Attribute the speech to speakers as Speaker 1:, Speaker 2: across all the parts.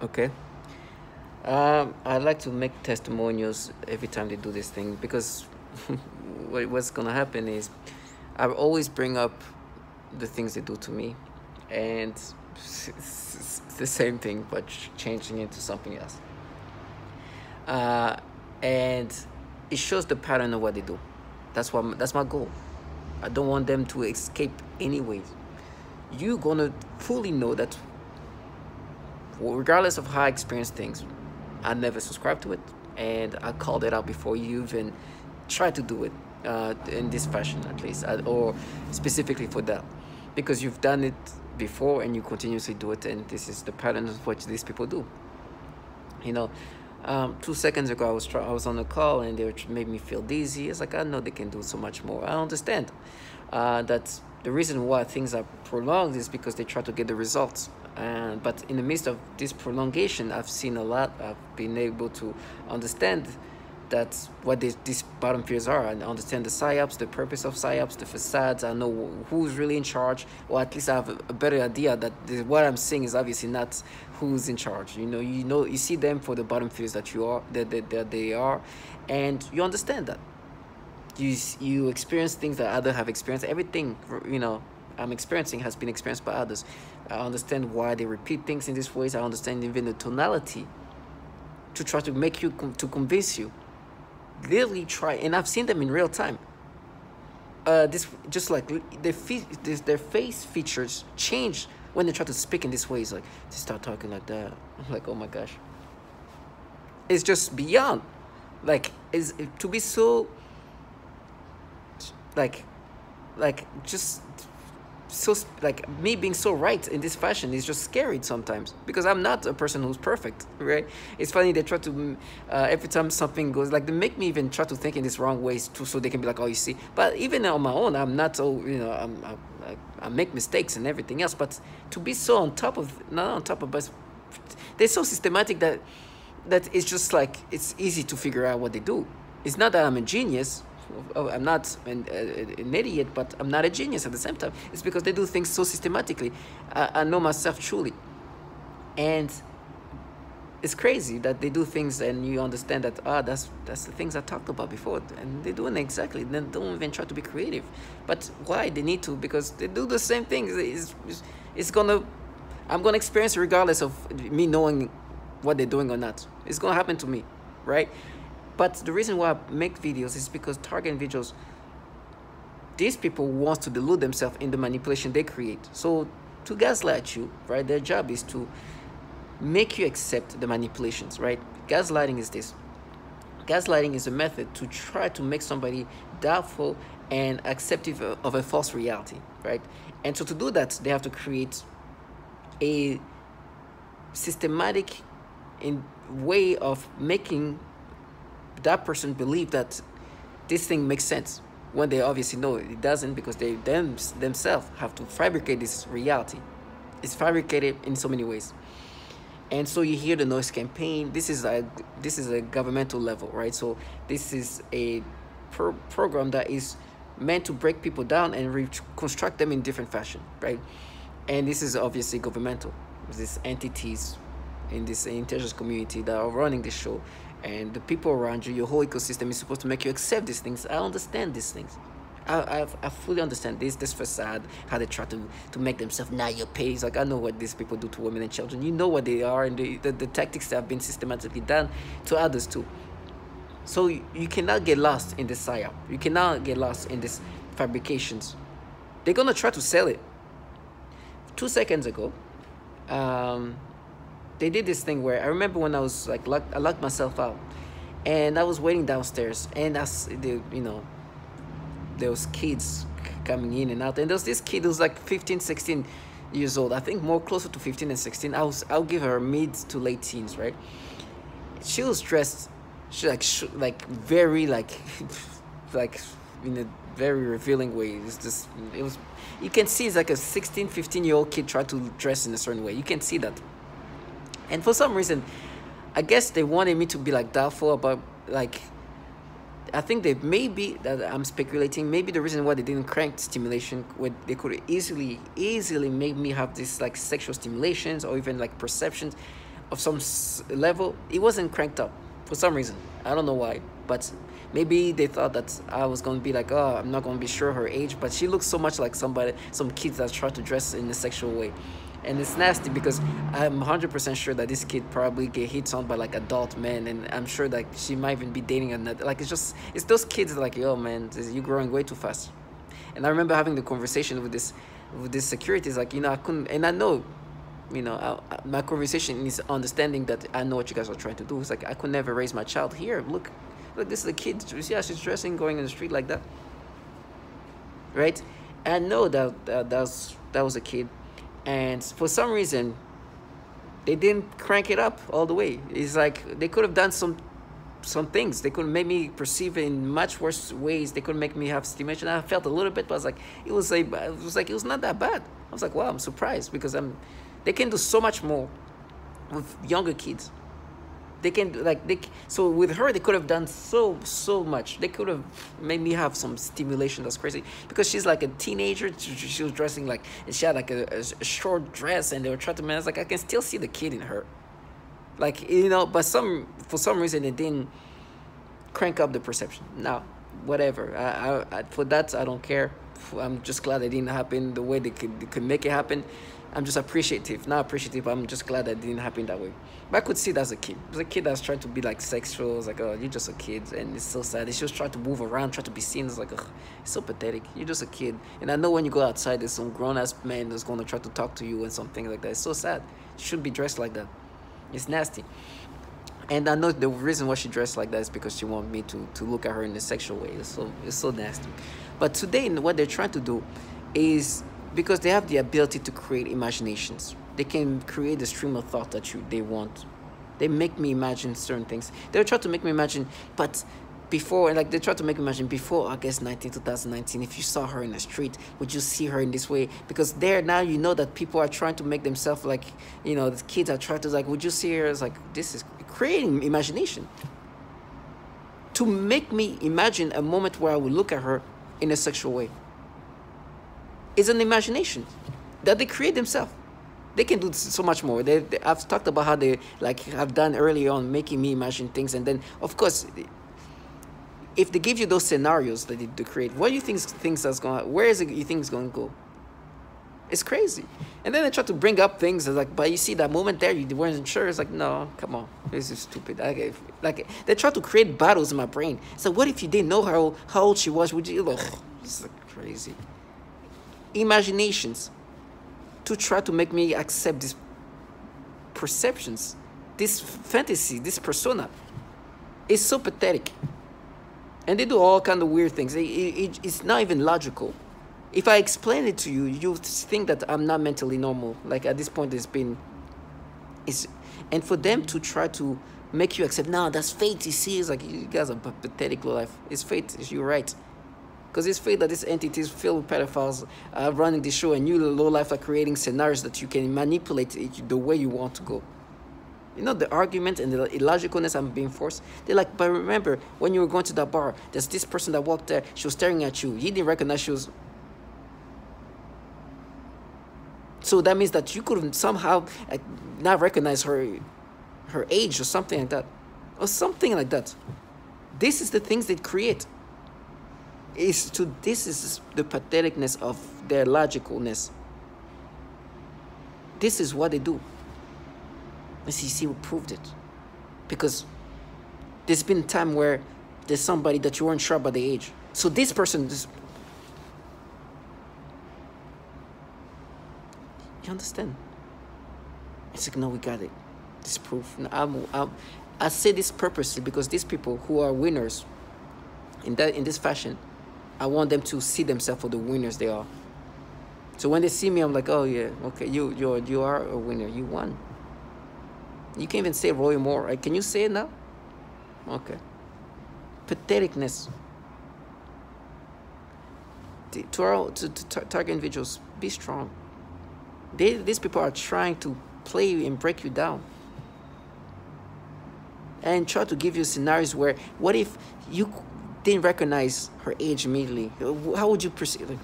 Speaker 1: Okay. I like to make testimonials every time they do this thing because what's gonna happen is I always bring up the things they do to me, and it's the same thing but changing it to something else. Uh, and it shows the pattern of what they do. That's my goal. I don't want them to escape anyways. You're gonna fully know that regardless of how I experience things, I never subscribe to it, and I called it out before you even try to do it in this fashion, at least, or specifically for that, because you've done it before and you continuously do it, and this is the pattern of what these people do. You know, 2 seconds ago I was on a call and they made me feel dizzy. It's like I know they can do so much more. I understand that the reason why things are prolonged is because they try to get the results. And but in the midst of this prolongation, I've seen a lot. I've been able to understand that's what these bottom fears are. I understand the psyops, the purpose of psyops, the facades. I know who's really in charge, or at least I have a better idea that what I'm seeing is obviously not who's in charge. You see them for the bottom fears that you are, that they are, and you understand that. You experience things that others have experienced. Everything I'm experiencing has been experienced by others. I understand why they repeat things in these ways. I understand even the tonality to try to make you to convince you. Literally try, and I've seen them in real time. This just like their face features change when they try to speak in this way. It's like they start talking like that. I'm like, oh my gosh, it's just beyond. Like, is to be so like just so like me being so right in this fashion is just scary sometimes, because I'm not a person who's perfect, right? It's funny, they try to every time something goes, like, they make me even try to think in this wrong ways too, so they can be like, oh, you see. But even on my own, I'm not so, I make mistakes and everything else, but to be so on top of, not on top of, but they're so systematic that it's just like it's easy to figure out what they do. It's not that I'm a genius. I'm not an idiot, but I'm not a genius at the same time. It's because they do things so systematically. I know myself truly. And it's crazy that they do things and you understand that, that's the things I talked about before. And they're doing exactly. They don't even try to be creative. But why? They need to, because they do the same things. I'm going to experience it regardless of me knowing what they're doing or not. It's going to happen to me, right? But the reason why I make videos is because target individuals, these people want to delude themselves in the manipulation they create. So to gaslight you, right, their job is to make you accept the manipulations, right? Gaslighting is this. Gaslighting is a method to try to make somebody doubtful and acceptive of a false reality, right? And so to do that, they have to create a systematic way of making that person believe that this thing makes sense, when they obviously know it doesn't, because they themselves have to fabricate this reality. It's fabricated in so many ways. And so you hear the noise campaign. This is a governmental level, right? So this is a program that is meant to break people down and reconstruct them in different fashion, right? And this is obviously governmental. These entities in this intelligence community that are running the show, and the people around you, your whole ecosystem is supposed to make you accept these things. I understand these things. I fully understand this facade, how they try to make themselves now your pay. It's like, I know what these people do to women and children. You know what they are, and the tactics that have been systematically done to others too. So you cannot get lost in this psyop. You cannot get lost in these fabrications. They're gonna try to sell it. 2 seconds ago, they did this thing where I remember when I was like I locked myself out, and I was waiting downstairs, and there was kids coming in and out, and there was this kid who was like 15, 16 years old. I think more closer to 15 and 16. I'll give her mid to late teens, right? She was dressed, like very like like in a very revealing way. It was you can see it's like a 16, 15-year-old kid try to dress in a certain way. You can see that. And for some reason, I guess they wanted me to be like doubtful about, like, I think they maybe, that I'm speculating, maybe the reason why they didn't crank stimulation, where they could easily make me have this like sexual stimulations or even like perceptions, of some level, it wasn't cranked up for some reason. I don't know why, but maybe they thought that I was going to be like, oh, I'm not going to be sure her age, but she looks so much like some kids that try to dress in a sexual way. And it's nasty because I'm 100% sure that this kid probably get hit on by like adult men, and I'm sure that she might even be dating another. Like, it's those kids that are like, yo, man, you're growing way too fast. And I remember having the conversation with this security. It's like, I couldn't, and I know, my conversation is understanding that I know what you guys are trying to do. It's like, I could never raise my child here. Look, this is a kid. You see how she's dressing, going in the street like that, right? And I know that was a kid, and for some reason, they didn't crank it up all the way. It's like they could have done some things. They could make me perceive it in much worse ways. They could make me have stimulation. I felt a little bit, but I was like, it was not that bad. I was like, wow, I'm surprised because they can do so much more with younger kids. They can so with her they could have done so much. They could have made me have some stimulation. That's crazy because she's like a teenager. She was dressing like, and she had like a short dress, and they were trying to. Man, I was like, I can still see the kid in her, like, but for some reason it didn't crank up the perception. Now, whatever. I for that I don't care. I'm just glad it didn't happen the way they could make it happen. I'm just appreciative. Not appreciative, but I'm just glad that it didn't happen that way. But I could see it as a kid. It was a kid that's trying to be like sexual. I was like, oh, you're just a kid. And it's so sad. She was trying to move around, trying to be seen. It's like, ugh, it's so pathetic. You're just a kid. And I know when you go outside, there's some grown-ass man that's going to try to talk to you and something like that. It's so sad. You shouldn't be dressed like that. It's nasty. And I know the reason why she dressed like that is because she wanted me to look at her in a sexual way. It's so nasty. But today, what they're trying to do is, because they have the ability to create imaginations. They can create the stream of thought that they want. They make me imagine certain things. They try to make me imagine, but before, like they try to make me imagine before August 19, 2019, if you saw her in the street, would you see her in this way? Because there now you know that people are trying to make themselves like, the kids are trying to like, would you see her? It's like, this is creating imagination. To make me imagine a moment where I would look at her in a sexual way. Is an imagination that they create themselves. They can do so much more. I've talked about how they have done earlier on, making me imagine things, and then of course, if they give you those scenarios that they create, what do you think that's going? Where is it you think it's going to go? It's crazy. And then they try to bring up things like, but you see that moment there, you weren't sure. It's like, no, come on, this is stupid. They try to create battles in my brain. So what if you didn't know how old she was? Would you? Ugh, this is crazy. Imaginations to try to make me accept these perceptions, this fantasy, this persona. It's so pathetic. And they do all kind of weird things. It's not even logical. If I explain it to you, you think that I'm not mentally normal. Like at this point, and for them to try to make you accept, no, that's fate. You see, it's like, you guys are pathetic low life. It's fate. You're right. Because it's fate that this entity is filled with pedophiles running the show, and you, the low life, are creating scenarios that you can manipulate it the way you want to go. The argument and the illogicalness I'm being forced. They're like, but remember, when you were going to that bar, there's this person that walked there. She was staring at you. He didn't recognize she was. So that means that you could somehow not recognize her age or something like that. Or something like that. This is the things they create. This is the patheticness of their logicalness. This is what they do. And CC proved it. Because there's been a time where there's somebody that you weren't sure about the age. So this person, you understand? It's like, no, we got it. This proof. I say this purposely because these people who are winners in this fashion, I want them to see themselves for the winners they are. So when they see me, I'm like, oh yeah, okay, you are a winner. You won. You can't even say Roy Moore. Right? Can you say it now? Okay. Patheticness. To target individuals, be strong. These people are trying to play and break you down. And try to give you scenarios where, what if you didn't recognize her age immediately? How would you perceive it?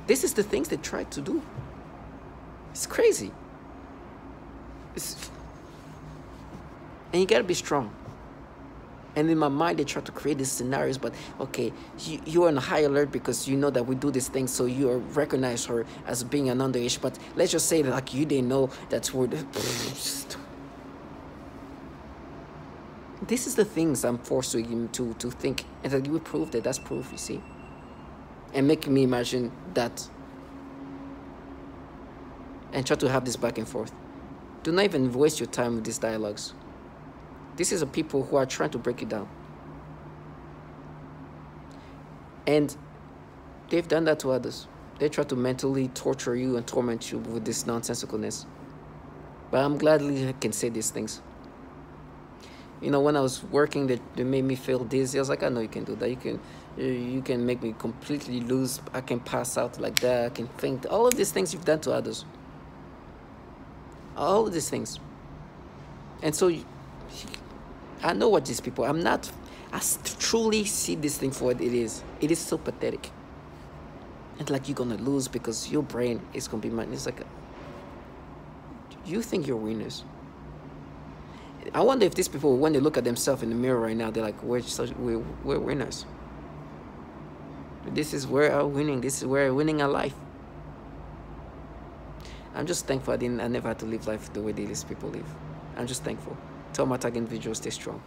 Speaker 1: This is the things they try to do. It's crazy. And you gotta be strong. And in my mind, they try to create these scenarios, but okay, you're on high alert because you know that we do these things, so you recognize her as being an underage. But let's just say that, like, you didn't know that's where this is the things I'm forced to think, and that you prove that that's proof, you see, and making me imagine that, and try to have this back and forth. Do not even waste your time with these dialogues. This is a people who are trying to break you down. And they've done that to others. They try to mentally torture you and torment you with this nonsensicalness. But I'm gladly I can say these things. You know, when I was working, they made me feel dizzy. I was like, I know you can do that. You can make me completely lose. I can pass out like that. I can faint. All of these things you've done to others. All of these things. And so I know what these people, I truly see this thing for what it is. It is so pathetic. And like, you're going to lose because your brain is going to be mine. It's like, you think you're winners. I wonder if these people, when they look at themselves in the mirror right now, they're like, we're winners. This is where I'm winning. This is where I'm winning a life. I'm just thankful I never had to live life the way these people live. I'm just thankful. Tell my target individuals, stay strong.